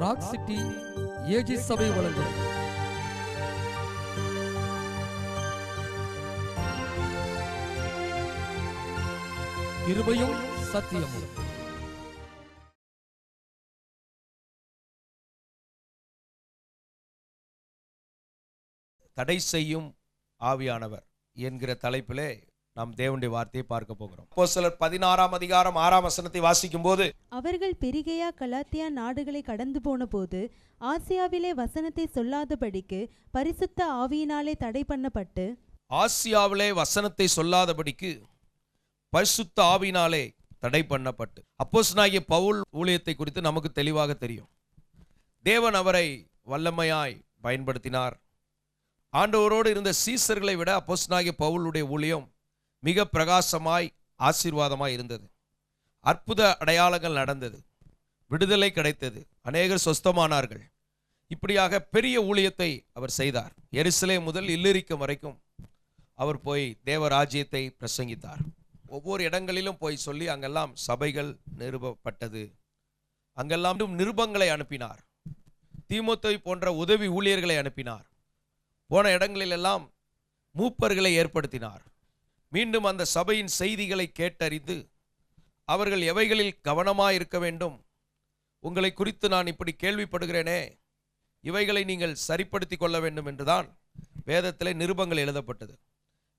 Rock city AG சபை வழங்கும் கிருபையும் சத்தியமும். தடை செய்யும் ஆவியானவர் என்கிற தலைப்பிலே நாம் தேவனுடைய வார்த்தையை பார்க்க போகிறோம். அப்போஸ்தலர் 16ஆம் அதிகாரம் 6ஆம் வசனத்தை வாசிக்கும் போது, அவர்கள் பெரிகையா கலாத்தியா நாடுகளை கடந்து போன போது ஆசியாவிலே வசனத்தை சொல்லாதபடிக்கு பரிசுத்த ஆவியினாலே தடை பண்ணப்பட்டு ஆசியாவிலே வசனத்தை சொல்லாதபடிக்கு பரிசுத்த ஆவியினாலே தடை பண்ணப்பட்டு. அப்போஸ்தலனாகிய பவுல் ஊழியத்தை குறித்து நமக்கு தெளிவாக தெரியும். தேவன் அவரை வல்லமையாய் பயன்படுத்தினார். ஆண்டவரோடு இருந்த சீசர்களை விட அப்போஸ்தலனாகிய பவுலுடைய ஊழியம் மிக பிரகாசமாய் ஆசீர்வாதமாய் இருந்தது. அற்புத அடையாளங்கள் நடந்தது, விடுதலை கிடைத்தது, அநேகர் சொஸ்தமானார்கள். இப்படியாக பெரிய ஊழியத்தை அவர் செய்தார். எருசலேம் முதல் இல்லிரிக்கம் வரைக்கும் அவர் போய் தேவராஜ்யத்தை பிரசங்கித்தார். ஒவ்வொரு இடங்களிலும் போய் சொல்லி அங்கெல்லாம் சபைகள் நிறுவப்பட்டது. அங்கெல்லாம் நிருபங்களை அனுப்பினார். தீமோத்தேயு போன்ற உதவி ஊழியர்களை அனுப்பினார். போன இடங்களிலெல்லாம் மூப்பர்களை ஏற்படுத்தினார். மீண்டும் அந்த சபையின் செய்திகளை கேட்டறிந்து அவர்கள் எவைகளில் கவனமாக இருக்க வேண்டும், உங்களை குறித்து நான் இப்படி கேள்விப்படுகிறேனே, இவைகளை நீங்கள் சரிப்படுத்தி கொள்ள வேண்டும் என்றுதான் வேதத்திலே நிருபங்கள் எழுதப்பட்டது.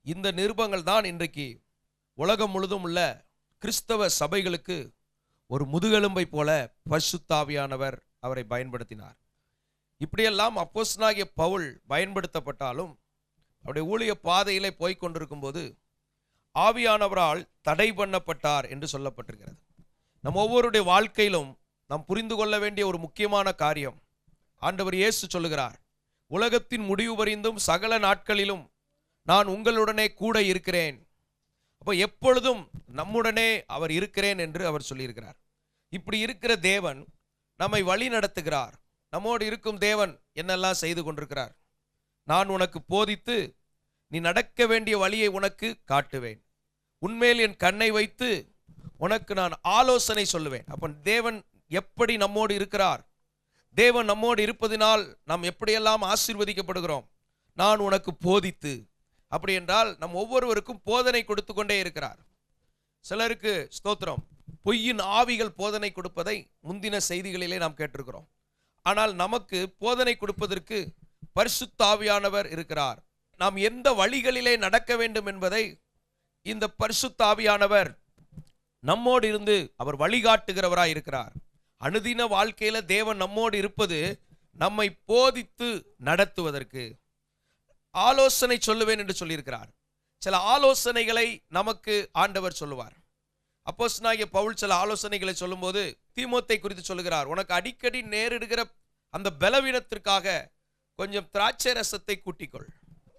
இந்த நிருபங்கள் தான் இன்றைக்கு உலகம் முழுதும் உள்ள கிறிஸ்தவ சபைகளுக்கு ஒரு முதுகெலும்பை போல பரிசுத்த ஆவியானவர் அவரை பயன்படுத்தினார். இப்படியெல்லாம் அப்போஸ்தலனாகிய பவுல் பயன்படுத்தப்பட்டாலும் அவருடைய ஊழிய பாதையிலே போய்கொண்டிருக்கும் போது ஆவியானவரால் தடை பண்ணப்பட்டார் என்று சொல்லப்பட்டிருக்கிறது. நம் ஒவ்வொருடைய வாழ்க்கையிலும் நாம் புரிந்து கொள்ள வேண்டிய ஒரு முக்கியமான காரியம், ஆண்டவர் இயேசு சொல்லுகிறார், உலகத்தின் முடிவு வரைந்தும் சகல நாட்களிலும் நான் உங்களுடனே கூட இருக்கிறேன். அப்போ எப்பொழுதும் நம்முடனே அவர் இருக்கிறேன் என்று அவர் சொல்லியிருக்கிறார். இப்படி இருக்கிற தேவன் நம்மை வழி நடத்துகிறார். நம்மோடு இருக்கும் தேவன் என்னெல்லாம் செய்து கொண்டிருக்கிறார். நான் உனக்கு போதித்து நீ நடக்க வேண்டிய வழியை உனக்கு காட்டுவேன், உன்மேல் என் கண்ணை வைத்து உனக்கு நான் ஆலோசனை சொல்லுவேன். அப்போ தேவன் எப்படி நம்மோடு இருக்கிறார், தேவன் நம்மோடு இருப்பதினால் நாம் எப்படியெல்லாம் ஆசீர்வதிக்கப்படுகிறோம். நான் உனக்கு போதித்து, அப்படி என்றால் நம் ஒவ்வொருவருக்கும் போதனை கொடுத்து கொண்டே இருக்கிறார். சிலருக்கு ஸ்தோத்திரம், பொய்யின் ஆவிகள் போதனை கொடுப்பதை முந்தின செய்திகளிலே நாம் கேட்டிருக்கிறோம். ஆனால் நமக்கு போதனை கொடுப்பதற்கு பரிசுத்த ஆவியானவர் இருக்கிறார். நாம் எந்த வழிகளிலே நடக்க வேண்டும் என்பதை இந்த பரிசுத்த ஆவியானவர் நம்மோடு இருந்து அவர் வழிகாட்டுகிறவராய் இருக்கிறார். அனுதின வாழ்க்கையில தேவன் நம்மோடு இருப்பது நம்மை போதித்து நடத்துவதற்கு. ஆலோசனை சொல்லுவேன் என்று சொல்லியிருக்கிறார். சில ஆலோசனைகளை நமக்கு ஆண்டவர் சொல்லுவார். அப்போஸ்தலனாகிய பவுல் சில ஆலோசனைகளை சொல்லும்போது தீமோத்தேயு குறித்து சொல்லுகிறார், உனக்கு அடிக்கடி நேரிடுகிற அந்த பலவீனத்திற்காக கொஞ்சம் திராட்சை ரசத்தை கூட்டிக்கொள்,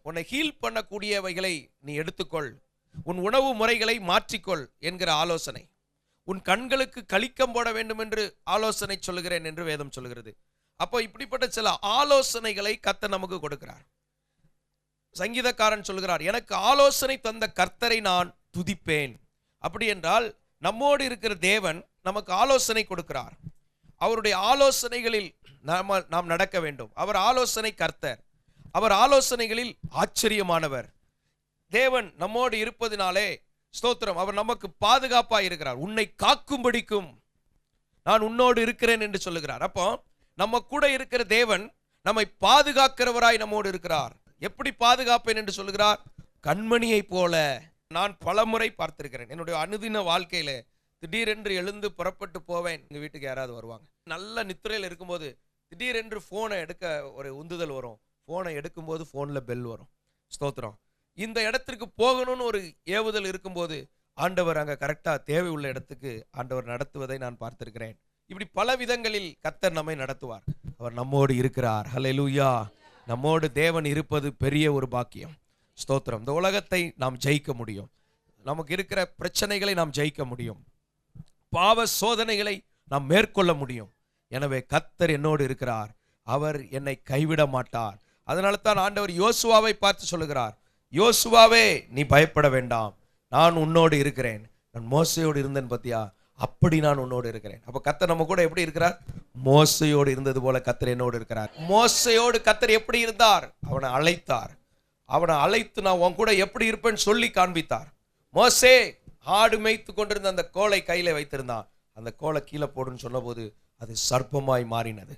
உன்னை ஹீல் பண்ணக்கூடியவைகளை நீ எடுத்துக்கொள், உன் உணவு முறைகளை மாற்றிக்கொள் என்கிற ஆலோசனை. உன் கண்களுக்கு களிக்கம் போட வேண்டும் என்று ஆலோசனை சொல்லுகிறேன் என்று வேதம் சொல்லுகிறது. அப்போ இப்படிப்பட்ட சில ஆலோசனைகளை கர்த்தர் நமக்கு கொடுக்கிறார். சங்கீதக்காரன் சொல்கிறார், எனக்கு ஆலோசனை தந்த கர்த்தரை நான் துதிப்பேன். அப்படி என்றால் நம்மோடு இருக்கிற தேவன் நமக்கு ஆலோசனை கொடுக்கிறார். அவருடைய ஆலோசனைகளில் நாம் நடக்க வேண்டும். அவர் ஆலோசனை கர்த்தர், அவர் ஆலோசனைகளில் ஆச்சரியமானவர். தேவன் நம்மோடு இருப்பதினாலே ஸ்தோத்திரம், அவர் நமக்கு பாதுகாப்பாக இருக்கிறார். உன்னை காக்கும்படிக்கும் நான் உன்னோடு இருக்கிறேன் என்று சொல்லுகிறார். அப்போ நம்ம கூட இருக்கிற தேவன் நம்மை பாதுகாக்கிறவராய் நம்மோடு இருக்கிறார். எப்படி பாதுகாப்பேன் என்று சொல்லுகிறார்? கண்மணியை போல. நான் பலமுறை பார்த்திருக்கிறேன் என்னுடைய அனுதின வாழ்க்கையில. திடீரென்று எழுந்து புறப்பட்டு போவேன், எங்கள் வீட்டுக்கு யாராவது வருவாங்க. நல்ல நித்திரையில் இருக்கும்போது திடீரென்று ஃபோனை எடுக்க ஒரு உந்துதல் வரும். ஃபோனை எடுக்கும்போது ஃபோனில் பெல் வரும். ஸ்தோத்திரம். இந்த இடத்திற்கு போகணும்னு ஒரு ஏவுதல் இருக்கும்போது ஆண்டவர் அங்கே கரெக்டாக தேவை உள்ள இடத்துக்கு ஆண்டவர் நடத்துவதை நான் பார்த்திருக்கிறேன். இப்படி பல விதங்களில் கர்த்தர் நம்மை நடத்துவார். அவர் நம்மோடு இருக்கிறார். ஹல்லேலூயா. நம்மோடு தேவன் இருப்பது பெரிய ஒரு பாக்கியம். ஸ்தோத்திரம். இந்த உலகத்தை நாம் ஜெயிக்க முடியும். நமக்கு இருக்கிற பிரச்சனைகளை நாம் ஜெயிக்க முடியும். பாவ சோதனைகளை நாம் மேற்கொள்ள முடியும். எனவே கர்த்தர் என்னோடு இருக்கிறார், அவர் என்னை கைவிட மாட்டார். அதனால தான் ஆண்டவர் யோசுவாவை பார்த்து சொல்லுகிறார், யோசுவாவே நீ பயப்பட வேண்டாம், நான் உன்னோடு இருக்கிறேன். நான் மோசையோடு இருந்தேன் பத்தியா, அப்படி நான் உன்னோடு இருக்கிறேன். அப்போ கர்த்தர் நம்ம கூட எப்படி இருக்கிறார்? மோசையோடு இருந்தது போல கர்த்தர் என்னோடு இருக்கிறார். மோசையோடு கர்த்தர் எப்படி இருந்தார்? அவனை அழைத்தார். அவனை அழைத்து நான் உன் கூட எப்படி இருப்பேன்னு சொல்லி காண்பித்தார். மோசே ஆடு மேய்த்து கொண்டிருந்த அந்த கோலை கையில வைத்திருந்தான். அந்த கோலை கீழே போடுன்னு சொன்ன போது அது சர்ப்பமாய் மாறினது.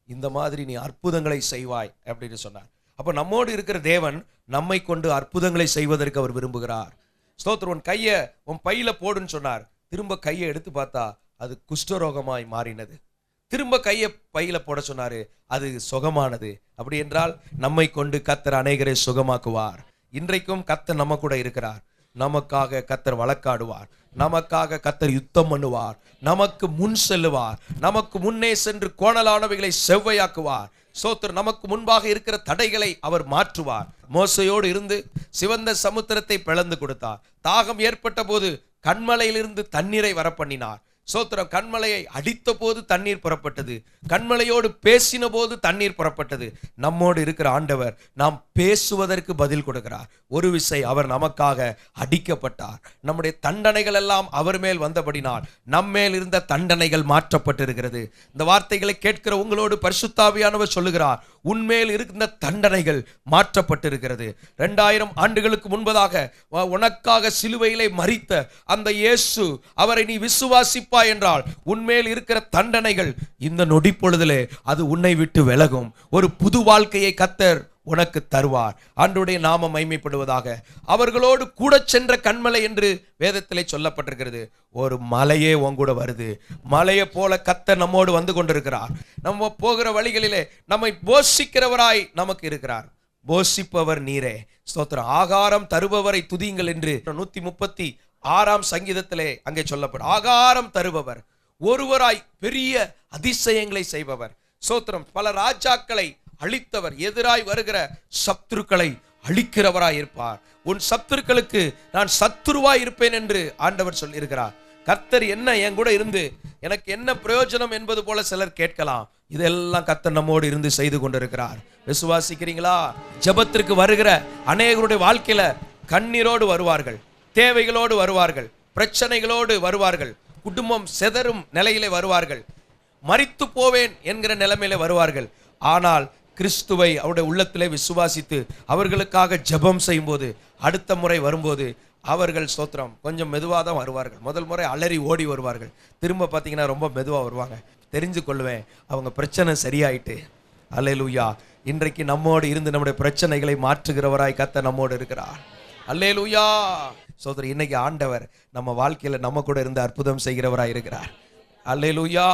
இந்த மாதிரி நீ அற்புதங்களை செய்வாய் அப்படின்னு சொன்னார். அப்ப நம்மோடு இருக்கிற தேவன் நம்மை கொண்டு அற்புதங்களை செய்வதற்கு அவர் விரும்புகிறார். ஸ்தோத்திரம். உன் கையை உன் பையில போடுன்னு சொன்னார். திரும்ப கையை எடுத்து பார்த்தா அது குஷ்டரோகமாய் மாறினது. திரும்ப கையை பையில போட சொன்னாரு, அது சுகமானது. அப்படி என்றால் நம்மை கொண்டு கர்த்தர் அநேகரை சுகமாக்குவார். இன்றைக்கும் கர்த்தர் நம்ம கூட இருக்கிறார். நமக்காக கர்த்தர் வழக்காடுவார். நமக்காக கர்த்தர் யுத்தம் பண்ணுவார். நமக்கு முன் செல்லுவார். நமக்கு முன்னே சென்று கோணலானவைகளை செவ்வையாக்குவார். சோத்திரம். நமக்கு முன்பாக இருக்கிற தடைகளை அவர் மாற்றுவார். மோசையோடு இருந்து சிவந்த சமுத்திரத்தை பிளந்து கொடுத்தார். தாகம் ஏற்பட்ட போது கண்மலையிலிருந்து தண்ணீரை வரப்பண்ணினார். சோத்திரம். கண்மலையை அடித்த போது தண்ணீர் புறப்பட்டது. கண்மலையோடு பேசின போது தண்ணீர் புறப்பட்டது. நம்மோடு இருக்கிற ஆண்டவர் நாம் பேசுவதற்கு பதில் கொடுக்கிறார். ஒரு விசை அவர் நமக்காக அடிக்கப்பட்டார். நம்முடைய தண்டனைகள் எல்லாம் அவர் மேல் வந்தபடினால் நம்மேல் இருந்த தண்டனைகள் மாற்றப்பட்டிருக்கிறது. இந்த வார்த்தைகளை கேட்கிற உங்களோடு பரிசுத்த ஆவியானவர் சொல்லுகிறார், உன்மேல் இருந்த தண்டனைகள் மாற்றப்பட்டிருக்கிறது. 2000 ஆண்டுகளுக்கு முன்பதாக உனக்காக சிலுவையிலே மரித்த அந்த இயேசு, அவரை நீ விசுவாசிப்பாய் என்றால் உன்மேல் இருக்கிற தண்டனைகள் இந்த நொடி பொழுதிலே அது உன்னை விட்டு விலகும். ஒரு புது வாழ்க்கையை கர்த்தர் உனக்கு தருவார். ஆண்டவருடைய நாமம் மகிமைப்படுவதாக. அவர்களோடு கூட சென்ற கண்மலை என்று வேதத்திலே சொல்லப்பட்டிருக்கிறது. ஒரு மலையே உங்கூட வருது. மலையை போல கர்த்தர் நம்மோடு வந்து கொண்டிருக்கிறார். நம்ம போகிற வழிகளிலே நம்மை போஷிக்கிறவராய் நமக்கு இருக்கிறார். போஷிப்பவர் நீரே. ஸ்தோத்திரம். ஆகாரம் தருபவரை துதியுங்கள் என்று 136ஆம் சங்கீதத்திலே அங்கே சொல்லப்படும். ஆகாரம் தருபவர், ஒருவராய் பெரிய அதிசயங்களை செய்பவர். ஸ்தோத்திரம். பல ராஜாக்களை அழித்தவர், எதிராய் வருகிற சத்துருக்களை அழிக்கிறவராய் இருப்பார். உன் சத்துருக்களுக்கு நான் சத்துருவாய் இருப்பேன் என்று ஆண்டவர் சொல்லியிருக்கிறார். கர்த்தர் என்ன என் கூட இருந்து எனக்கு என்ன பிரயோஜனம் என்பது போல சிலர் கேட்கலாம். இதெல்லாம் கர்த்தர் நம்மோடு இருந்து செய்து கொண்டிருக்கிறார். விசுவாசிக்கிறீங்களா? ஜெபத்திற்கு வருகிற அநேகருடைய வாழ்க்கையில கண்ணீரோடு வருவார்கள், தேவைகளோடு வருவார்கள், பிரச்சனைகளோடு வருவார்கள், குடும்பம் செதறும் நிலையிலே வருவார்கள், மரித்து போவேன் என்கிற நிலைமையில வருவார்கள். ஆனால் கிறிஸ்துவை அவருடைய உள்ளத்திலே விசுவாசித்து அவர்களுக்காக ஜெபம் செய்யும் போது, அடுத்த முறை வரும்போது அவர்கள் ஸ்தோத்திரம் கொஞ்சம் மெதுவாக தான் வருவார்கள். முதல் முறை அலறி ஓடி வருவார்கள். திரும்ப பார்த்தீங்கன்னா ரொம்ப மெதுவாக வருவாங்க. தெரிஞ்சு கொள்வேன் அவங்க பிரச்சனை சரியாயிட்டு. அல்லேலூயா. இன்றைக்கு நம்மோடு இருந்து நம்முடைய பிரச்சனைகளை மாற்றுகிறவராய் கர்த்தர் நம்மோடு இருக்கிறார். அல்லேலூயா. சோதரி, இன்னைக்கு ஆண்டவர் நம்ம வாழ்க்கையில நம்ம கூட இருந்து அற்புதம் செய்கிறவராய் இருக்கிறார். அல்லேலூயா.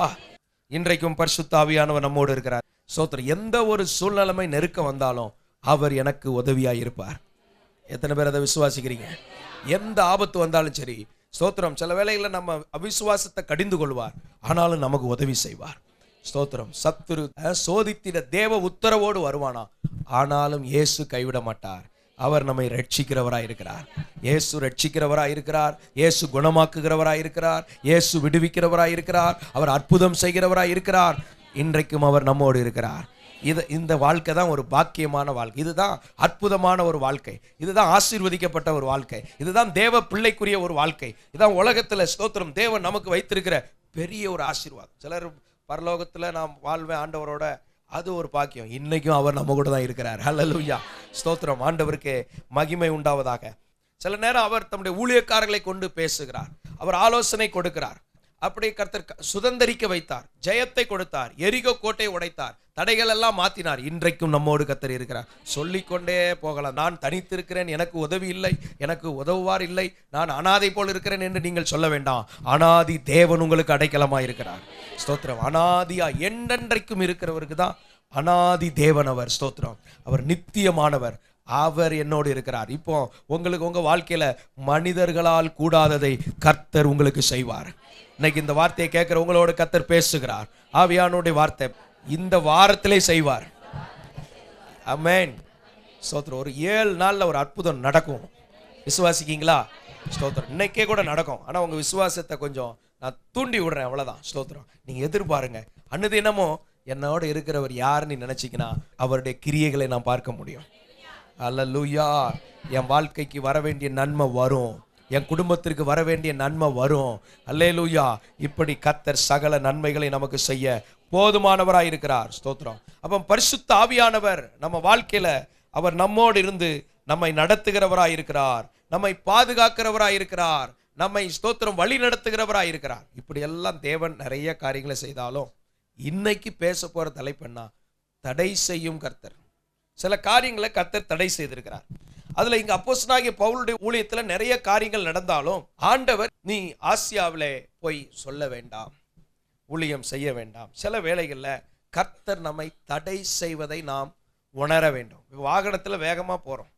இன்றைக்கும் பரிசுத்த ஆவியானவர் நம்மோடு இருக்கிறார். சோதரி, எந்த ஒரு சூழ்நிலைமை நெருக்கம் வந்தாலும் அவர் எனக்கு உதவியாய் இருப்பார். எத்தனை பேர் அதை விசுவாசிக்கிறீங்க? எந்த ஆபத்து வந்தாலும் சரி, ஸ்தோத்திரம். சில வேளைகளில் நம்ம அவிசுவாசத்தை கடிந்து கொள்வார், ஆனாலும் நமக்கு உதவி செய்வார். ஸ்தோத்திரம். சத்துரு சோதித்திட தேவ உத்தரவோடு வருவானா, ஆனாலும் இயேசு கைவிட மாட்டார். அவர் நம்மை ரட்சிக்கிறவராய் இருக்கிறார். இயேசு ரட்சிக்கிறவராய் இருக்கிறார். இயேசு குணமாக்குகிறவராய் இருக்கிறார். இயேசு விடுவிக்கிறவராய் இருக்கிறார். அவர் அற்புதம் செய்கிறவராய் இருக்கிறார். இன்றைக்கும் அவர் நம்மோடு இருக்கிறார். இந்த வாழ்க்கை தான் ஒரு பாக்கியமான வாழ்க்கை. இதுதான் அற்புதமான ஒரு வாழ்க்கை. இதுதான் ஆசீர்வதிக்கப்பட்ட ஒரு வாழ்க்கை. இதுதான் தேவ பிள்ளைக்குரிய ஒரு வாழ்க்கை. இதுதான் உலகத்துல ஸ்தோத்திரம் தேவன் நமக்கு வைத்திருக்கிற பெரிய ஒரு ஆசீர்வாதம். சிலர் பரலோகத்துல நாம் வாழ்வேன் ஆண்டவரோட, அது ஒரு பாக்கியம். இன்னைக்கும் அவர் நம்ம கூட தான் இருக்கிறார். ஹல்லேலூயா. ஸ்தோத்திரம். ஆண்டவருக்கு மகிமை உண்டாவதாக. சில நேரம் அவர் தம்முடைய ஊழியக்காரர்களை கொண்டு பேசுகிறார். அவர் ஆலோசனை கொடுக்கிறார். அப்படியே கர்த்தர் சுதந்தரிக்க வைத்தார், ஜெயத்தை கொடுத்தார், எரிகோ கோட்டையை உடைத்தார், தடைகள் எல்லாம் மாத்தினார். இன்றைக்கும் நம்மோடு கர்த்தர் இருக்கிறார். சொல்லிக்கொண்டே போகலாம். நான் தனித்திருக்கிறேன், எனக்கு உதவி இல்லை, எனக்கு உதவுவார் இல்லை, நான் அனாதை போல் இருக்கிறேன் என்று நீங்கள் சொல்ல வேண்டாம். அனாதி தேவன் உங்களுக்கு அடைக்கலமா இருக்கிறார். ஸ்தோத்திரம். அனாதியா என்றென்றைக்கும் இருக்கிறவருக்கு தான் அனாதி தேவன் அவர். ஸ்தோத்திரம். அவர் நித்தியமானவர். அவர் என்னோடு இருக்கிறார். இப்போ உங்களுக்கு உங்க வாழ்க்கையில மனிதர்களால் கூடாததை கர்த்தர் உங்களுக்கு செய்வார். இன்னைக்கு இந்த வார்த்தையை கேட்கிற உங்களோட கர்த்தர் பேசுகிறார். ஆவியானுடைய வார்த்தை இந்த வாரத்திலே செய்வார். ஆமென். ஸ்தோத்திரம். ஒரு 7 நாள்ல ஒரு அற்புதம் நடக்கும். விசுவாசிக்கீங்களா? ஸ்தோத்திரம். இன்னைக்கே கூட நடக்கும். ஆனா உங்க விசுவாசத்தை கொஞ்சம் நான் தூண்டி விடுறேன், அவ்வளவுதான். ஸ்தோத்திரம். நீங்க எதிர்பாருங்க. அன்னுதினமும் என்னோட இருக்கிறவர் யாருன்னு நினைச்சீங்கன்னா அவருடைய கிரியைகளை நான் பார்க்க முடியும். அல்லேலூயா. என் வாழ்க்கைக்கு வர வேண்டிய நன்மை வரும். என் குடும்பத்திற்கு வர வேண்டிய நன்மை வரும். அல்லேலூயா. இப்படி கர்த்தர் சகல நன்மைகளை நமக்கு செய்ய போதுமானவராய் இருக்கிறார். ஸ்தோத்திரம். அப்ப பரிசுத்த ஆவியானவர் நம்ம வாழ்க்கையில அவர் நம்மோடு இருந்து நம்மை நடத்துகிறவராய் இருக்கிறார், நம்மை பாதுகாக்கிறவராய் இருக்கிறார், நம்மை ஸ்தோத்திரம் வழி நடத்துகிறவராய் இருக்கிறார். இப்படி எல்லாம் தேவன் நிறைய காரியங்களை செய்தாலும் இன்னைக்கு பேச போற தலைப்பெண்ணா தடை செய்யும் கர்த்தர். சில காரியங்களை கர்த்தர் தடை செய்திருக்கிறார். அதுல இங்க அப்போஸ்தலனாகிய பவுலுடைய ஊழியத்துல நிறைய காரியங்கள் நடந்தாலும் ஆண்டவர் நீ ஆசியாவிலே போய் சொல்ல வேண்டாம், ஊழியம் செய்ய வேண்டாம். சில வேளைகள்ல கர்த்தர் நம்மை தடை செய்வதை நாம் உணர வேண்டும். வாகனத்துல வேகமா போறோம்,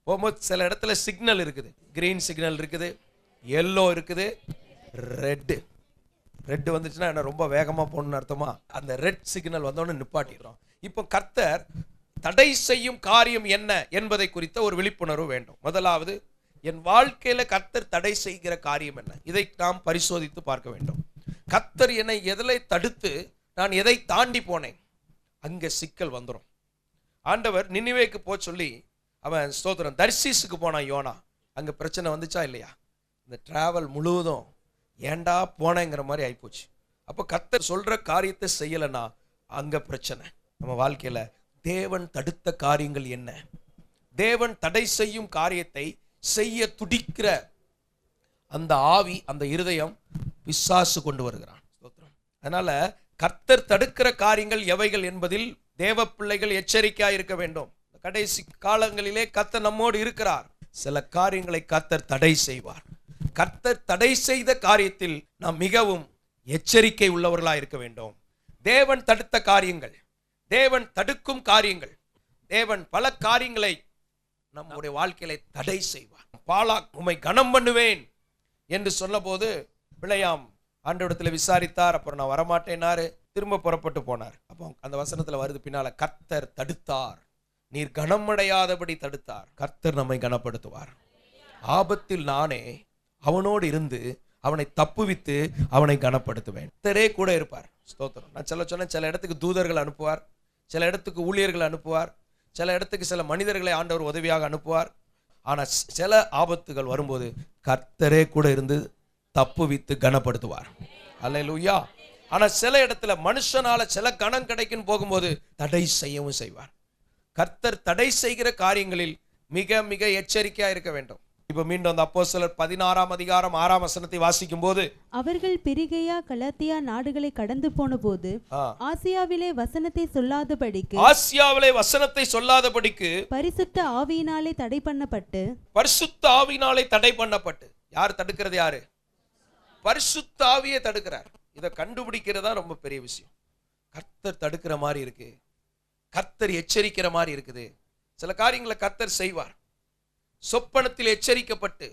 போகும்போது சில இடத்துல சிக்னல் இருக்குது, கிரீன் சிக்னல் இருக்குது, எல்லோ இருக்குது, ரெட்டு. ரெட் வந்துச்சுன்னா என்ன ரொம்ப வேகமா போகணும்னு அர்த்தமா? அந்த ரெட் சிக்னல் வந்தோன்னு நிப்பாட்டிடுறோம். இப்போ கர்த்தர் தடை செய்யும் காரியம் என்ன என்பதை குறித்த ஒரு விழிப்புணர்வு வேண்டும். முதலாவது, என் வாழ்க்கையில கர்த்தர் தடை செய்கிற காரியம் என்ன, இதை நாம் பரிசோதித்து பார்க்க வேண்டும். கர்த்தர் என்னை எதிலே தடுத்து நான் எதை தாண்டி போனேன், அங்க சிக்கல் வந்துடும். ஆண்டவர் நினிவேக்கு போ சொல்லி அவன் ஸ்தோத்திரம் தர்சீசுக்கு போனான் யோனா. அங்க பிரச்சனை வந்துச்சா இல்லையா? இந்த டிராவல் முழுவதும் ஏண்டா போனேங்கிற மாதிரி ஆயிப்போச்சு. அப்போ கர்த்தர் சொல்ற காரியத்தை செய்யலைன்னா அங்க பிரச்சனை. நம்ம வாழ்க்கையில தேவன் தடுத்த காரியங்கள் என்ன, தேவன் தடை செய்யும் காரியத்தை செய்ய துடிக்கிற அந்த ஆவி, அந்த இருதயம் பிசாசு கொண்டு வருகிறான். அதனால கர்த்தர் தடுக்கிற காரியங்கள் எவைகள் என்பதில் தேவ பிள்ளைகள் எச்சரிக்கையா இருக்க வேண்டும். கடைசி காலங்களிலே கர்த்தர் நம்மோடு இருக்கிறார். சில காரியங்களை கர்த்தர் தடை செய்வார். கர்த்தர் தடை செய்த காரியத்தில் நாம் மிகவும் எச்சரிக்கை உள்ளவர்களாக இருக்க வேண்டும். தேவன் தடுத்த காரியங்கள், தேவன் தடுக்கும் காரியங்கள், தேவன் பல காரியங்களை நம்முடைய வாழ்க்கையில தடை செய்வார். பாலாக் உம்மை கனம் பண்ணுவேன் என்று சொன்னபோது பிழையாம் ஆண்டவரிடத்தில் விசாரித்தார். அப்புறம் நான் வரமாட்டேனாரு, திரும்ப புறப்பட்டு போனார். அப்போ அந்த வசனத்துல வருது பின்னால, கர்த்தர் தடுத்தார், நீர் கனமடையாதபடி தடுத்தார். கர்த்தர் நம்மை கனப்படுத்துவார். ஆபத்தில் நானே அவனோடு இருந்து அவனை தப்புவித்து அவனை கனப்படுத்துவேன். கர்த்தரே கூட இருப்பார். ஸ்தோத்திரம். நான் சொன்ன சில இடத்துக்கு தூதர்கள் அனுப்புவார், சில இடத்துக்கு ஊழியர்கள் அனுப்புவார், சில இடத்துக்கு சில மனிதர்களை ஆண்டவர் உதவியாக அனுப்புவார். ஆனால் சில ஆபத்துகள் வரும்போது கர்த்தரே கூட இருந்து தப்புவித்து கனப்படுத்துவார். அல்லேலூயா. ஆனா சில இடத்துல மனுஷனால சில கணம் கிடைக்கும் போகும்போது தடை செய்யவும் செய்வார். கர்த்தர் தடை செய்கிற காரியங்களில் மிக மிக எச்சரிக்கையா இருக்க வேண்டும். இப்ப மீண்டும் அந்த அப்போஸ்தலர் 16ஆம் அதிகாரம் 6ஆம் வசனத்தை வாசிக்கும் போது, அவர்கள் பிரிகையா கலாத்தியா நாடுகளை கடந்து போன போது ஆசியாவிலே வசனத்தை சொல்லாதபடிக்கு பரிசுத்த ஆவியினாலே தடை பண்ணப்பட்டு. யார் தடுக்கிறது? யாரு? பரிசுத்த ஆவியை தடுக்கிறார். இதை கண்டுபிடிக்கிறதா ரொம்ப பெரிய விஷயம். கர்த்தர் தடுக்கிற மாதிரி இருக்கு, கர்த்தர் எச்சரிக்கிற மாதிரி இருக்குது. சில காரியங்களை கர்த்தர் செய்வார். சொப்பனத்தில் எச்சரிக்கப்பட்டு,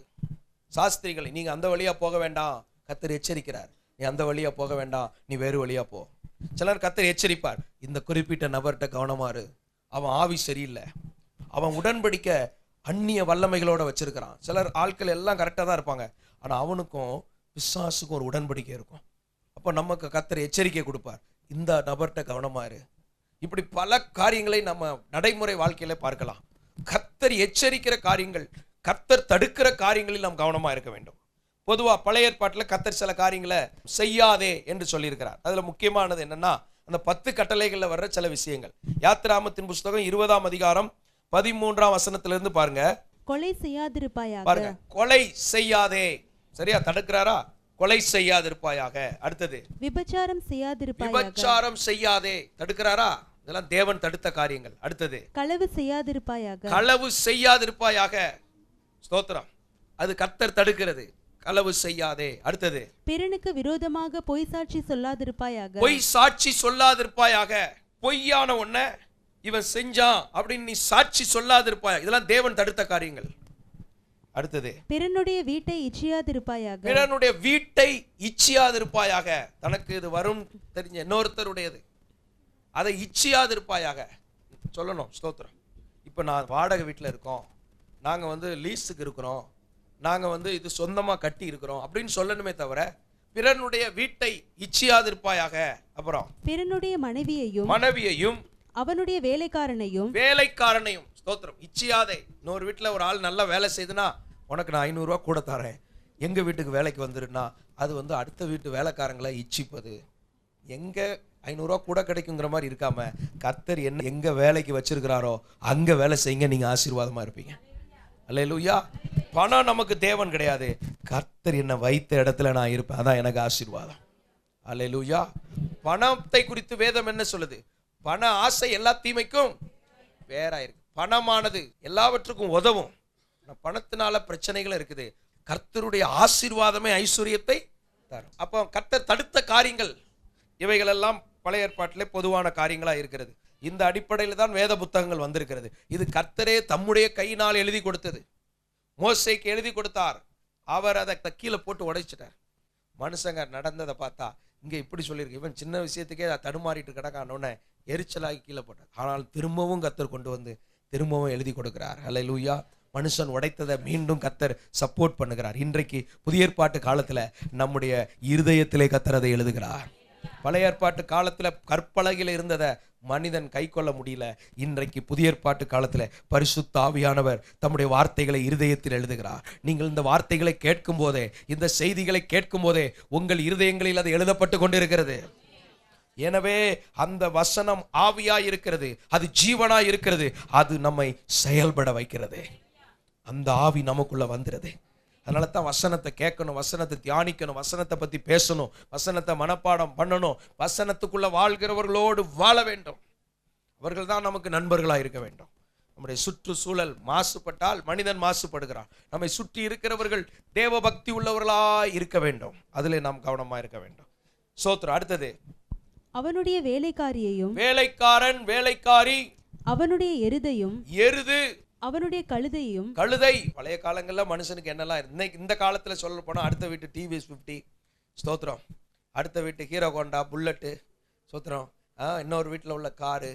சாஸ்திரிகளை நீங்க அந்த வழியா போக வேண்டாம், கர்த்தர் எச்சரிக்கிறார். நீ அந்த வழியா போக வேண்டாம், நீ வேறு வழியா போ. சிலர் கர்த்தர் எச்சரிப்பார், இந்த குறிப்பிட்ட நபர்கிட்ட கவனமாறு, அவன் ஆவி சரியில்லை, அவன் உடன்படிக்க அந்நிய வல்லமைகளோட வச்சிருக்கிறான். சிலர் ஆட்கள் எல்லாம் கரெக்டா தான் இருப்பாங்க, ஆனா அவனுக்கும் பிசாசுக்கும் ஒரு உடன்படிக்கை இருக்கும். அப்போ நமக்கு கர்த்தர் எச்சரிக்கை கொடுப்பார், இந்த நபர்கிட்ட கவனமாறு. இப்படி பல காரியங்களை நம்ம நடைமுறை வாழ்க்கையில பார்க்கலாம். கர்த்தர் எச்சரிக்கிற காரியங்கள், கர்த்தர் தடுக்கிற காரியங்களில் நாம் கவனமா இருக்க வேண்டும். பொதுவா பழைய ஏற்பாட்டில் கர்த்தர் சில காரியங்களை செய்யாதே என்று சொல்லியிருக்கிறார். அதுல முக்கியமானது என்னன்னா, அந்த 10 கட்டளைகள்ல வர்ற சில விஷயங்கள். யாத்திராமத்தின் புஸ்தகம் 20ஆம் அதிகாரம் 13ஆம் வசனத்திலிருந்து பாருங்க. கொலை செய்யாதிருப்பாயாக. பாருங்க, கொலை செய்யாதே. சரியா? தடுக்கிறாரா? கொலை செய்யாதிருப்பாயாக. அடுத்தது விபச்சாரம் செய்யாதிருப்பாயாக. விபச்சாரம் செய்யாதே. தடுக்கிறாரா? இதெல்லாம் தேவன் தடுத்த காரியங்கள். அடுத்தது களவு செய்யாதிருப்பாயாக. களவு செய்யாதிருப்பாயாக. ஸ்தோத்திரம். அது கர்த்தர் தடுக்கிறது. களவு செய்யாதே. அடுத்தது பிறனுக்கு விரோதமாக பொய் சாட்சி சொல்லாதிருப்பாயாக. பொய் சாட்சி சொல்லாதிருப்பாயாக. பொய்யான ஒன்ன இவன் செஞ்சான் அப்படின்னு நீ சாட்சி சொல்லாதிருப்பாயாக. இதெல்லாம் தேவன் தடுத்த காரியங்கள். அடுத்தது பிறனுடைய வீட்டை இச்சியாதிருப்பாயாக. பிறனுடைய வீட்டை இச்சியாதிருப்பாயாக. தனக்கு இது வரும் தெரிஞ்ச இன்னொருத்தருடையது, அதை இச்சியாதிருப்பாயாக சொல்லணும். ஸ்தோத்திரம். இப்போ நான் வாடகை வீட்டில் இருக்கோம், நாங்கள் லீஸுக்கு இருக்கிறோம், நாங்கள் இது சொந்தமாக கட்டி இருக்கிறோம் அப்படின்னு சொல்லணுமே தவிர பிறனுடைய வீட்டை இச்சியாதிருப்பாயாக. அப்புறம் பிறனுடைய மனைவியையும் அவனுடைய வேலைக்காரனையும் ஸ்தோத்திரம் இச்சியாதே. இன்னொரு வீட்டில் ஒரு ஆள் நல்லா வேலை செய்துனா உனக்கு நான் 500 ரூபா கூட தரேன், எங்க வீட்டுக்கு வேலைக்கு வந்துருன்னா அது வந்து அடுத்த வீட்டு வேலைக்காரங்களை இச்சிப்பது. எங்க 500 ரூபா கூட கிடைக்குங்கிற மாதிரி இருக்காம, கர்த்தர் என்ன எங்க வேலைக்கு வச்சிருக்கிறாரோ அங்க வேலை செய்யுங்க, நீங்க ஆசீர்வாதமா இருப்பீங்க. அல்லேலூயா. பணம் நமக்கு தேவன் கிடையாது, கர்த்தர் என்ன வைத்த இடத்துல நான் இருப்பேன், அதான் எனக்கு ஆசீர்வாதம். அல்லேலூயா. பணத்தை குறித்து வேதம் என்ன சொல்லுது? பண ஆசை எல்லா தீமைக்கும் வேறாயிருக்கு. பணமானது எல்லாவற்றுக்கும் உதவும். பணத்தினால பிரச்சனைகள் இருக்குது. கர்த்தருடைய ஆசீர்வாதமே ஐஸ்வர்யத்தை தரும். அப்போ கர்த்தர் தடுத்த காரியங்கள் இவைகளெல்லாம் பழைய ஏற்பாட்டிலே பொதுவான காரியங்களா இருக்கிறது. இந்த அடிப்படையில் தான் வேத புத்தகங்கள் வந்திருக்கிறது. இது கர்த்தரே தம்முடைய கையினால் எழுதி கொடுத்தது. மோசேக்கு எழுதி கொடுத்தார், அவர் அதை கீழே போட்டு உடைச்சிட்டார். மனுஷங்க நடந்ததை பார்த்தா இங்க இப்படி சொல்லியிருக்கு, இவன் சின்ன விஷயத்துக்கே தடுமாறிட்டு கிடக்கானோன்னு எரிச்சலாகி கீழே போட்டார். ஆனால் திரும்பவும் கர்த்தர் கொண்டு வந்து திரும்பவும் எழுதி கொடுக்கிறார். அல்லேலூயா. மனுஷன் உடைத்ததை மீண்டும் கர்த்தர் சப்போர்ட் பண்ணுகிறார். இன்றைக்கு புதிய ஏற்பாட்டு காலத்துல நம்முடைய இருதயத்திலே கர்த்தர் அதை எழுதுகிறார். பழைய ஏற்பாட்டு காலத்துல கற்பலகையில் இருந்ததை மனிதன் கை கொள்ள முடியல. இன்றைக்கு புதிய ஏற்பாட்டு காலத்துல பரிசுத்த ஆவியானவர் தம்முடைய வார்த்தைகளை இருதயத்தில் எழுதுகிறார். நீங்கள் இந்த வார்த்தைகளை கேட்கும் போதே, இந்த செய்திகளை கேட்கும் போதே உங்கள் இருதயங்களில் அது எழுதப்பட்டு கொண்டிருக்கிறது. எனவே அந்த வசனம் ஆவியாய் இருக்கிறது, அது ஜீவனாய் இருக்கிறது, அது நம்மை செயல்பட வைக்கிறது. அந்த ஆவி நமக்குள்ள வந்துடுது. அதனால தான் வசனத்தை கேட்கணும், வசனத்தை தியானிக்கணும், வசனத்தை பத்தி பேசணும், வசனத்தை மனப்பாடம் பண்ணணும், வசனத்துக்குள்ள வாழ்கிறவர்களோடு வாழ வேண்டும். அவர்கள் தான் நமக்கு நண்பர்களா இருக்க வேண்டும். நம்முடைய சுற்றுச்சூழல் மாசுபட்டால் மனிதன் மாசுபடுகிறான். நம்மை சுற்றி இருக்கிறவர்கள் தேவ பக்தி உள்ளவர்களாய் இருக்க வேண்டும். அதிலே நாம் கவனமா இருக்க வேண்டும். சோத்ரம். அடுத்தது, அவனுடைய வேலைக்காரியையும், வேலைக்காரன் வேலைக்காரி, அவனுடைய எருதையும், எருது அவனுடைய கழுதையும். கழுதை பழைய காலங்கள்ல மனுஷனுக்கு என்னெல்லாம் இன்னைக்கு இந்த காலத்துல சொல்ல போனா அடுத்த வீட்டு டிவிஎஸ் 50 ஸ்தோத்திரம், அடுத்த வீட்டு ஹீரோ ஹோண்டா புல்லட்டு ஸ்தோத்திரம், இன்னொரு வீட்டில் உள்ள காரு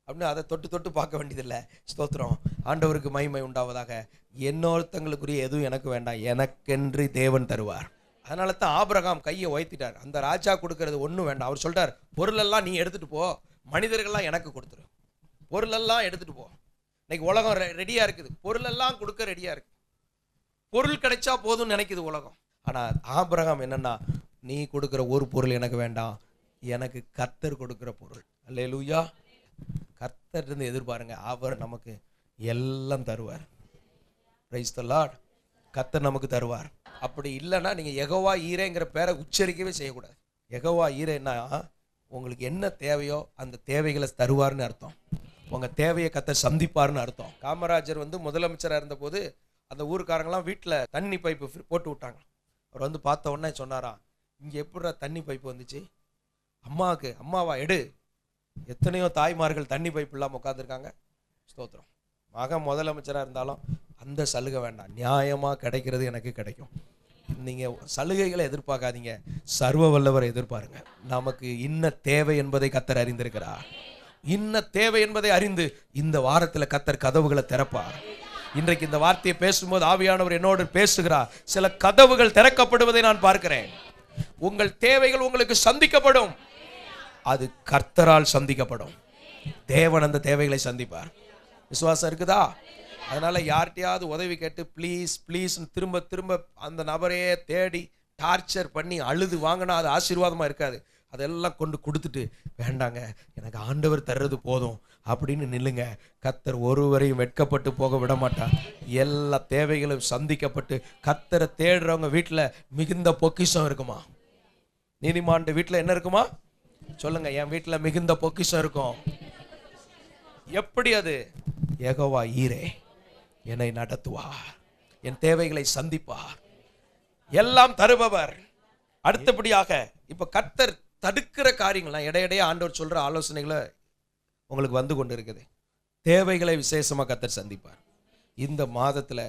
அப்படின்னு அதை தொட்டு தொட்டு பார்க்க வேண்டியதில்லை. ஸ்தோத்திரம். ஆண்டவருக்கு மகிமை உண்டாவதாக. இன்னொருத்தங்களுக்குரிய எதுவும் எனக்கு வேண்டாம், எனக்கென்று தேவன் தருவார். அதனால தான் ஆபிரகாம் கையை உயர்த்திட்டார். அந்த ராஜா கொடுக்கறது ஒன்றும் வேண்டாம். அவர் சொல்றார், பொருளெல்லாம் நீ எடுத்துட்டு போ, மனிதர்கள்லாம் எனக்கு கொடுத்துரு, பொருளெல்லாம் எடுத்துட்டு போ. இன்னைக்கு உலகம் ரெடியா இருக்குது, பொருளெல்லாம் கொடுக்க ரெடியா இருக்கு. பொருள் கிடைச்சா போதும்னு நினைக்குது உலகம். ஆனா ஆபிரகாம் என்னன்னா, நீ கொடுக்கிற ஒரு பொருள் எனக்கு வேண்டாம், எனக்கு கர்த்தர் கொடுக்கிற பொருள். அல்லேலூயா. கர்த்தர் இருந்து எதிர்பாருங்க, அவர் நமக்கு எல்லாம் தருவார். Praise the Lord. கர்த்தர் நமக்கு தருவார். அப்படி இல்லைன்னா நீங்க யெகோவா ஈரேங்கிற பேரை உச்சரிக்கவே செய்யக்கூடாது. யெகோவா ஈரேன்னா உங்களுக்கு என்ன தேவையோ அந்த தேவைகளை தருவார்னு அர்த்தம். உங்க தேவையை கர்த்தர் சந்திப்பார்னு அர்த்தம். காமராஜர் முதலமைச்சராக இருந்தபோது அந்த ஊருக்காரங்களாம் வீட்டில் தண்ணி பைப்பு போட்டு விட்டாங்க. அவர் பார்த்த உடனே சொன்னாராம், இங்கே எப்படிடா தண்ணி பைப்பு வந்துச்சு? அம்மாவா எடு. எத்தனையோ தாய்மார்கள் தண்ணி பைப்பு இல்லாமல் உட்காந்துருக்காங்க. ஸ்தோத்திரம். மகன் முதலமைச்சராக இருந்தாலும் அந்த சலுகை வேண்டாம், நியாயமாக கிடைக்கிறது எனக்கு கிடைக்கும். நீங்கள் சலுகைகளை எதிர்பார்க்காதீங்க, சர்வ வல்லவரை எதிர்பாருங்க. நமக்கு இன்ன தேவை என்பதை கர்த்தர் அறிந்திருக்கிறார். இன்ன தேவை என்பதை அறிந்து இந்த வாரத்தில் கர்த்தர் கதவுகளை திறப்பார். இன்றைக்கு இந்த வார்த்தையை பேசும்போது ஆவியானவர் என்னோடு பேசுகிறார். சில கதவுகள் திறக்கப்படுவதை நான் பார்க்கிறேன். உங்கள் தேவைகள் உங்களுக்கு சந்திக்கப்படும். அது கர்த்தரால் சந்திக்கப்படும். தேவன் அந்த தேவைகளை சந்திப்பார். விசுவாசம் இருக்குதா? அதனால யார்கிட்டையாவது உதவி கேட்டு ப்ளீஸ் ப்ளீஸ் திரும்ப திரும்ப அந்த நபரையே தேடி டார்ச்சர் பண்ணி அழுது வாங்கினா அது ஆசீர்வாதமா இருக்காது. அதெல்லாம் கொண்டு கொடுத்துட்டு, வேண்டாங்க எனக்கு ஆண்டவர் தர்றது போதும் அப்படின்னு நில்லுங்க. கர்த்தர் ஒருவரையும் வெட்கப்பட்டு போக விட மாட்டார். எல்லா தேவைகளும் சந்திக்கப்பட்டு கர்த்தரை தேடுறவங்க வீட்டில் மிகுந்த பொக்கிஷம் இருக்குமா? நீதிமான் வீட்டில் என்ன இருக்குமா? சொல்லுங்க. என் வீட்டில் மிகுந்த பொக்கிஷம் இருக்கும். எப்படி அது? யெகோவா ஈரே என்னை நடத்துவார், என் தேவைகளை சந்திப்பார், எல்லாம் தருபவர். அடுத்தபடியாக இப்ப கர்த்தர் தடுக்கிற காரியங்கள்லாம் இடையிடையே ஆண்டவர் சொல்ற ஆலோசனைகளை உங்களுக்கு வந்து கொண்டு இருக்குது. தேவைகளை விசேஷமா கர்த்தர் சந்திப்பார். இந்த மாதத்துல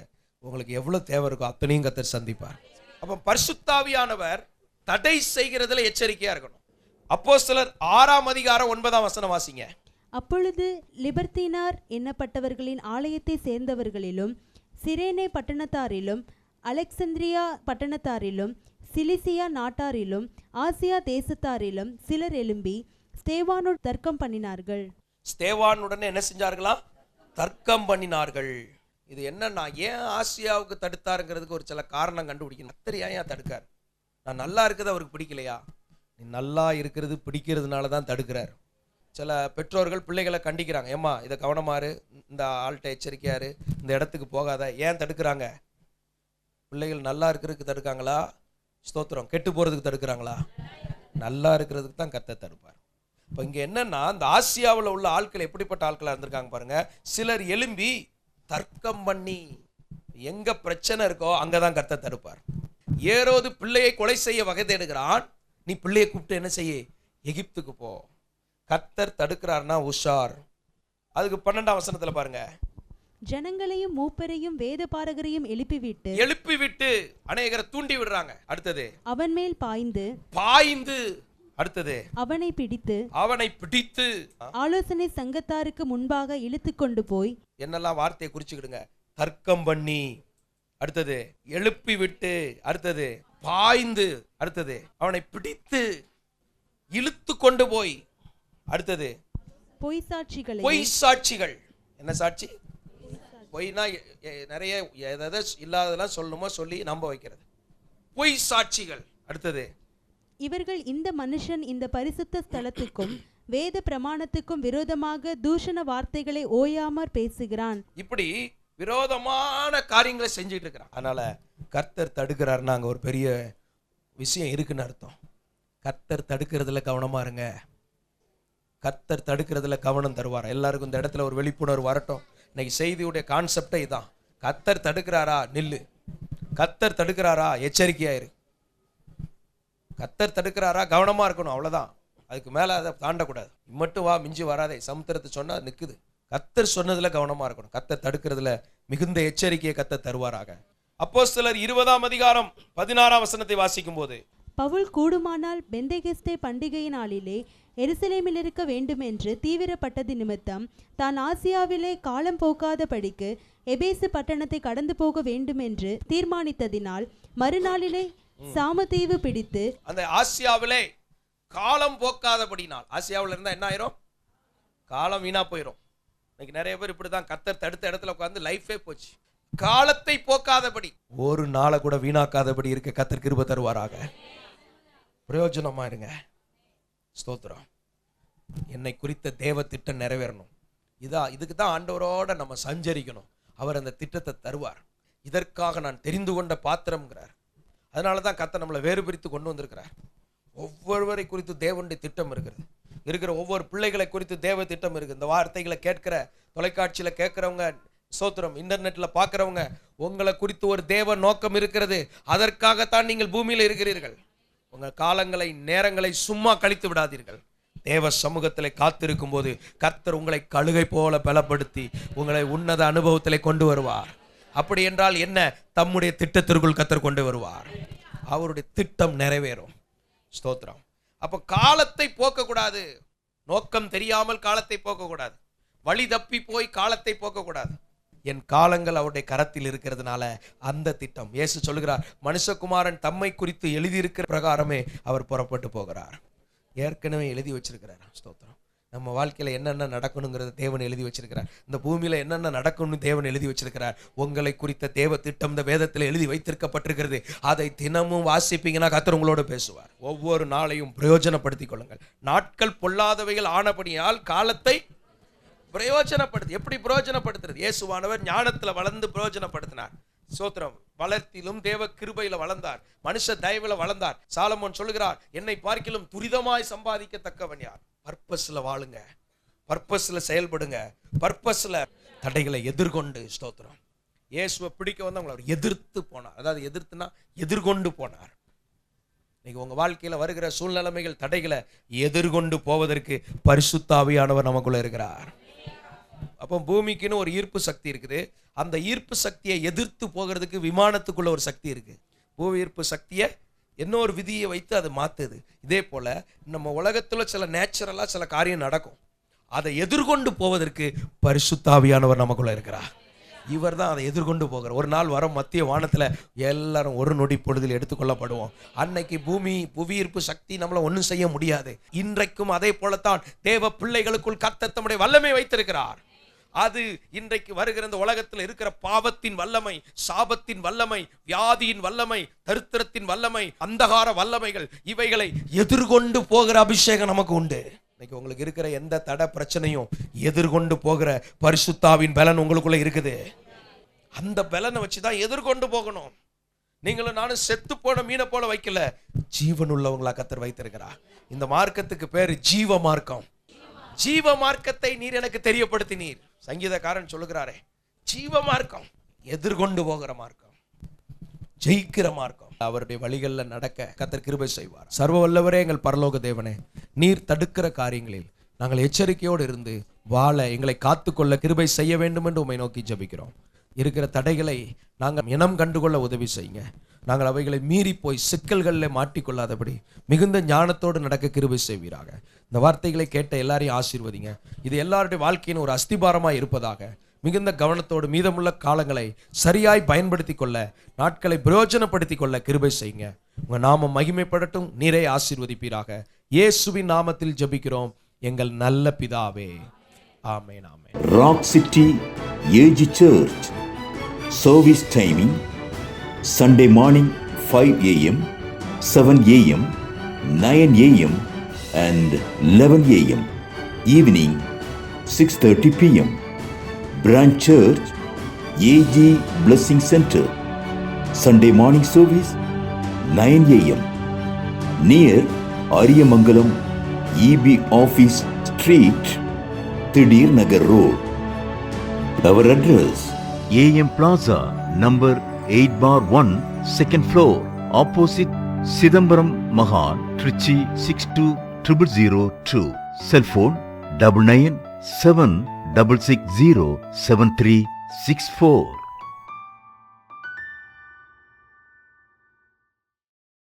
உங்களுக்கு எவ்வளவு தேவை இருக்கோ அத்தனையும் கர்த்தர் சந்திப்பார். அப்ப பரிசுத்த ஆவியானவர் தடை செய்கிறதுல எச்சரிக்கையா இருக்கணும். அப்போஸ்தலர் 6ஆம் அதிகாரம் 9ஆம் வசனம் வாசிங்க. அப்பொழுது லிபர்த்தீனார் எண்ணப்பட்டவர்களின் ஆலயத்தை சேர்ந்தவர்களிலும் சிரேனே பட்டணத்தாரிலும் அலெக்சந்திரியா பட்டணத்தாரிலும் சிலிசியா நாட்டாரிலும் ஆசியா தேசத்தாரிலும் சிலர் எழும்பி ஸ்தேவானோடு தர்க்கம் பண்ணினார்கள். ஸ்தேவானுடனே என்ன செஞ்சார்களா? தர்க்கம் பண்ணினார்கள். இது என்னன்னா, ஏன் ஆசியாவுக்கு தடுத்தாருங்கிறதுக்கு ஒரு சில காரணம் கண்டுபிடிக்கணும். கர்த்தர் ஏன் தடுக்கார்? நான் நல்லா இருக்கிறது அவருக்கு பிடிக்கலையா? நீ நல்லா இருக்கிறது பிடிக்கிறதுனால தான் தடுக்கிறார். சில பெற்றோர்கள் பிள்ளைகளை கண்டிக்கிறாங்க, ஏம்மா இதை கவனமாரு, இந்த ஆள்கிட்ட எச்சரிக்கையாரு, இந்த இடத்துக்கு போகாத. ஏன் தடுக்கிறாங்க? பிள்ளைகள் நல்லா இருக்கிறதுக்கு தடுக்காங்களா? ஸ்தோத்திரம். கெட்டு போகிறதுக்கு தடுக்கிறாங்களா? நல்லா இருக்கிறதுக்கு தான் கர்த்தர் தடுப்பார். இப்போ இங்கே என்னன்னா, இந்த ஆசியாவில் உள்ள ஆட்கள் எப்படிப்பட்ட ஆட்களாக இருந்திருக்காங்க பாருங்க. சிலர் எழும்பி தர்க்கம் பண்ணி, எங்க பிரச்சனை இருக்கோ அங்கதான் கர்த்தர் தடுப்பார். ஏரோது பிள்ளையை கொலை செய்ய வகை தேடுகிறான், நீ பிள்ளையை கூப்பிட்டு என்ன செய்ய? எகிப்துக்கு போ. கர்த்தர் தடுக்கிறார்னா உஷார். அதுக்கு 12ஆம் வசனத்துல பாருங்க, ஜனங்களையும் மூப்பரையும் வேத பாரகரையும் எழுப்பிவிட்டு அநேகரை தூண்டி விடுறாங்க. அடுத்தது அவன் மேல் பாய்ந்து அடுத்தது அவனை பிடித்து ஆலோசனை சங்கத்தாருக்கு முன்பாக இழுத்து கொண்டு போய், என்னெல்லாம் வார்த்தையை குறிச்சுக்கிடுங்க. தர்க்கம் பண்ணி, அடுத்தது எழுப்பி விட்டு, அடுத்தது பாய்ந்து, அடுத்தது அவனை பிடித்து இழுத்து கொண்டு போய், அடுத்தது பொய் சாட்சிகள். என்ன சாட்சி? பொய்னா நிறைய எதை இல்லாததெல்லாம் சொல்லணுமோ சொல்லி நம்ப வைக்கிறது. பொய் சாட்சிகள். அடுத்தது இவர்கள் இந்த மனுஷன் இந்த பரிசுத்த ஸ்தலத்துக்கும் வேத பிரமாணத்துக்கும் விரோதமாக தூஷண வார்த்தைகளை ஓயாமற் பேசுகிறான். இப்படி விரோதமான காரியங்களை செஞ்சுட்டு இருக்கிறான். அதனால கர்த்தர் தடுக்கிறாருன்னா அங்க ஒரு பெரிய விஷயம் இருக்குன்னு அர்த்தம். கர்த்தர் தடுக்கிறதுல கவனமா இருங்க. கர்த்தர் தடுக்கிறதுல கவனம் தருவார். எல்லாருக்கும் இந்த இடத்துல ஒரு விழிப்புணர்வு வரட்டும். இன்னைக்கு செய்தியுடைய கான்செப்டே இதான். கர்த்தர் தடுக்கிறாரா? நில்லு. கர்த்தர் தடுக்கிறாரா? எச்சரிக்கையாயிரு. கர்த்தர் தடுக்கிறாரா? கவனமா இருக்கணும். அவ்வளவுதான். அதுக்கு மேல அதை தாண்டக்கூடாது. மட்டும் வா மிஞ்சி வராதே சமுத்திரத்தை சொன்னா நிக்குது. கர்த்தர் சொன்னதுல கவனமா இருக்கணும். கர்த்தர் தடுக்கிறதுல மிகுந்த எச்சரிக்கையை கர்த்தர் தருவாராக. அப்போஸ்தலர் 20ஆம் அதிகாரம் 16ஆம் வசனத்தை வாசிக்கும் போது, பவுல் கூடுமானால் பெந்தெகொஸ்தே பண்டிகை நாளிலே எருசலேமில் இருக்க வேண்டும் என்று தீவிரப்பட்டது நிமித்தம் தான் ஆசியாவிலே காலம் போக்காதபடிக்கு எபேசு பட்டணத்தை கடந்து போக வேண்டும் என்று தீர்மானித்ததினால் மறுநாளிலே சாமதீவு பிடித்து, அந்த ஆசியாவிலே காலம் போக்காதபடினால், ஆசியாவில் இருந்தா என்ன ஆயிரும்? காலம் வீணா போயிடும். இன்னைக்கு நிறைய பேர் இப்படிதான் கர்த்தர் தடுத்த இடத்துல உட்கார்ந்து லைஃபே போச்சு. காலத்தை போக்காதபடி, ஒரு நாளை கூட வீணாக்காதபடி இருக்க கர்த்தர் கிருபை தருவாராக. பிரயோஜனமா இருங்க. ஸ்தோத்திரம். என்னை குறித்த தேவ திட்டம் நிறைவேறணும். இதுக்கு தான் ஆண்டவரோட நம்ம சஞ்சரிக்கணும். அவர் அந்த திட்டத்தை தருவார். இதற்காக நான் தெரிந்து கொண்ட பாத்திரம்ங்கிறார். அதனால தான் கர்த்தர் நம்மளை வேறு பிரித்து கொண்டு வந்திருக்கிறார். ஒவ்வொருவரை குறித்து தேவனுடைய திட்டம் இருக்கிற ஒவ்வொரு பிள்ளைகளை குறித்து தேவ திட்டம் இருக்கு. இந்த வார்த்தைகளை கேட்கிற, தொலைக்காட்சியில கேட்கிறவங்க, ஸ்தோத்திரம், இன்டர்நெட்ல பார்க்கிறவங்க, உங்களை குறித்து ஒரு தேவ நோக்கம் இருக்கிறது. அதற்காகத்தான் நீங்கள் பூமியில் இருக்கிறீர்கள். உங்கள் காலங்களை, நேரங்களை சும்மா கழித்து விடாதீர்கள். தேவ சமூகத்திலே காத்திருக்கும் போது கர்த்தர் உங்களை கழுகை போல பலப்படுத்தி உங்களை உன்னத அனுபவத்திலே கொண்டு வருவார். அப்படி என்றால் என்ன? தம்முடைய திட்டத்திற்குள் கர்த்தர் கொண்டு வருவார். அவருடைய திட்டம் நிறைவேறும். ஸ்தோத்திரம். அப்ப காலத்தை போக்க கூடாது. நோக்கம் தெரியாமல் காலத்தை போக்க கூடாது. வழி தப்பி போய் காலத்தை போக்க கூடாது. என் காலங்கள் அவருடைய கரத்தில் இருக்கிறதுனால அந்த திட்டம். இயேசு சொல்லுகிறார், மனுஷகுமாரன் தம்மை குறித்து எழுதியிருக்கிற பிரகாரமே அவர் புறப்பட்டு போகிறார். ஏற்கனவே எழுதி வச்சிருக்கிறார். ஸ்தோத்திரம். நம்ம வாழ்க்கையில என்னென்ன நடக்கணுங்கிறத தேவன் எழுதி வச்சிருக்கிறார். இந்த பூமியில என்னென்ன நடக்கணும்னு தேவன் எழுதி வச்சிருக்கிறார். உங்களை குறித்த தேவ திட்டம் இந்த வேதத்தில் எழுதி வைத்திருக்கப்பட்டிருக்கிறது. அதை தினமும் வாசிப்பீங்கன்னா கர்த்தர் உங்களோட பேசுவார். ஒவ்வொரு நாளையும் பிரயோஜனப்படுத்திக் கொள்ளுங்கள். நாட்கள் பொல்லாதவைகள் ஆனபடியால் காலத்தை பிரயோஜனப்படுத்து. எப்படி பிரயோஜனப்படுத்துறது? இயேசுவானவர் ஞானத்துல வளர்ந்து பிரயோஜனப்படுத்தினார். ஸ்தோத்திரம். வளர்த்திலும் தேவ கிருபையில வளர்ந்தார். மனுஷ தயவுல வளர்ந்தார். சாலமோன் சொல்லுகிறார், என்னை பார்க்கிலும் துரிதமாய் சம்பாதிக்கத்தக்கவன் யார்? பர்பஸ்ல வாழுங்க, பர்பஸ்ல செயல்படுங்க, பர்பஸ்ல தடைகளை எதிர்கொண்டு. ஸ்தோத்திரம். இயேசுவை பிடிக்க வந்து அவங்களை எதிர்த்து போனார். அதாவது எதிர்த்துனா எதிர்கொண்டு போனார். இன்னைக்கு உங்க வாழ்க்கையில வருகிற சூழ்நிலைமைகள், தடைகளை எதிர்கொண்டு போவதற்கு பரிசுத்த ஆவியானவர் நமக்குள்ள இருக்கிறார். அப்போ பூமிக்குன்னு ஒரு ஈர்ப்பு சக்தி இருக்குது. அந்த ஈர்ப்பு சக்தியை எதிர்த்து போகிறதுக்கு விமானத்துக்குள்ள ஒரு சக்தி இருக்கு. பூமி ஈர்ப்பு சக்தியை இன்னொரு விதியை வைத்து அதை மாத்துது. இதே போல நம்ம உலகத்துல சில நேச்சுரலா சில காரியம் நடக்கும். அதை எதிர்கொண்டு போவதற்கு பரிசுத்த ஆவியானவர் நமக்குள்ள இருக்கிறார். இவர் தான் அதை எதிர்கொண்டு போகிறார். ஒரு நாள் வரும் மத்திய வானத்துல எல்லாரும் ஒரு நொடி பொழுதில் எடுத்துக்கொள்ளப்படுவோம். அன்னைக்கு புவியீர்ப்பு சக்தி நம்மளை ஒன்றும் செய்ய முடியாது. இன்றைக்கும் அதே போலத்தான் தேவ பிள்ளைகளுக்குள் கர்த்தர் தம்முடைய வல்லமை வைத்திருக்கிறார். அது இன்றைக்கு வருகிற இந்த உலகத்தில் இருக்கிற பாவத்தின் வல்லமை, சாபத்தின் வல்லமை, வியாதியின் வல்லமை, தரித்திரத்தின் வல்லமை, அந்தகார வல்லமைகள், இவைகளை எதிர்கொண்டு போகிற அபிஷேகம் நமக்கு உண்டு. இன்னைக்கு உங்களுக்கு இருக்கிற எந்த தடை பிரச்சனையும் எதிர்கொண்டு போகிற பரிசுத்தாவின் பலன் உங்களுக்குள்ள இருக்குது. அந்த பலனை வச்சுதான் எதிர்கொண்டு போகணும். நீங்களும் நானும் செத்து போன மீனை போல வைக்கல, ஜீவன் உள்ளவங்களா கர்த்தர் வைத்திருக்கிறா. இந்த மார்க்கத்துக்கு பேரு ஜீவ மார்க்கம். ஜீவ மார்க்கத்தை நீர் எனக்கு தெரியப்படுத்தினீர். சங்கீதக்காரன் சொல்லுகிறாரே, ஜீவ மார்க்கம், எதிர்கொண்டு போகிற மார்க்கம், ஜெயிக்கிற மார்க்கம். அவருடைய வழிகளில் நடக்க கர்த்தர் கிருபை செய்வார். சர்வ வல்லவரே, எங்கள் பரலோக தேவனே, நீர் தடுக்கிற காரியங்களில் நாங்கள் எச்சரிக்கையோடு இருந்து வாழ எங்களை காத்துக்கொள்ள கிருபை செய்ய வேண்டும் என்று உம்மை நோக்கி ஜெபிக்கிறோம். இருக்கிற தடைகளை நாங்கள் இனம் கண்டுகொள்ள உதவி செய்யுங்க. நாங்கள் அவைகளை மீறி போய் சிக்கல்களில் மாட்டிக்கொள்ளாதபடி மிகுந்த ஞானத்தோடு நடக்க கிருபை செய்வீராக. இந்த வார்த்தைகளை கேட்ட எல்லாரையும் ஆசீர்வதிங்க. இது எல்லாருடைய வாழ்க்கையின் ஒரு அஸ்திபாரமாக இருப்பதாக மிகுந்த கவனத்தோடு மீதமுள்ள காலங்களை சரியாய் பயன்படுத்தி கொள்ள, நாட்களை பிரயோஜனப்படுத்தி கொள்ள கிருபை செய்யுங்க. உங்க நாமம் மகிமைப்படட்டும். நீரே ஆசீர்வதிப்பீராக. இயேசுவின் நாமத்தில் ஜெபிக்கிறோம் எங்கள் நல்ல பிதாவே. Amen, amen. Rock city AG church. Service timing Sunday morning 5 a.m., 7 a.m., 9 a.m. and 11 a.m. Evening 6:30 p.m. Branch Church AG Blessing Center. Sunday morning service 9 a.m. near Ariyamangalam EB Office Street, Thidir Nagar Road. Our address AM Plaza, number 8/1, second floor, opposite Sidambaram Mahan, Trichy 620002. Cell phone 9976607364.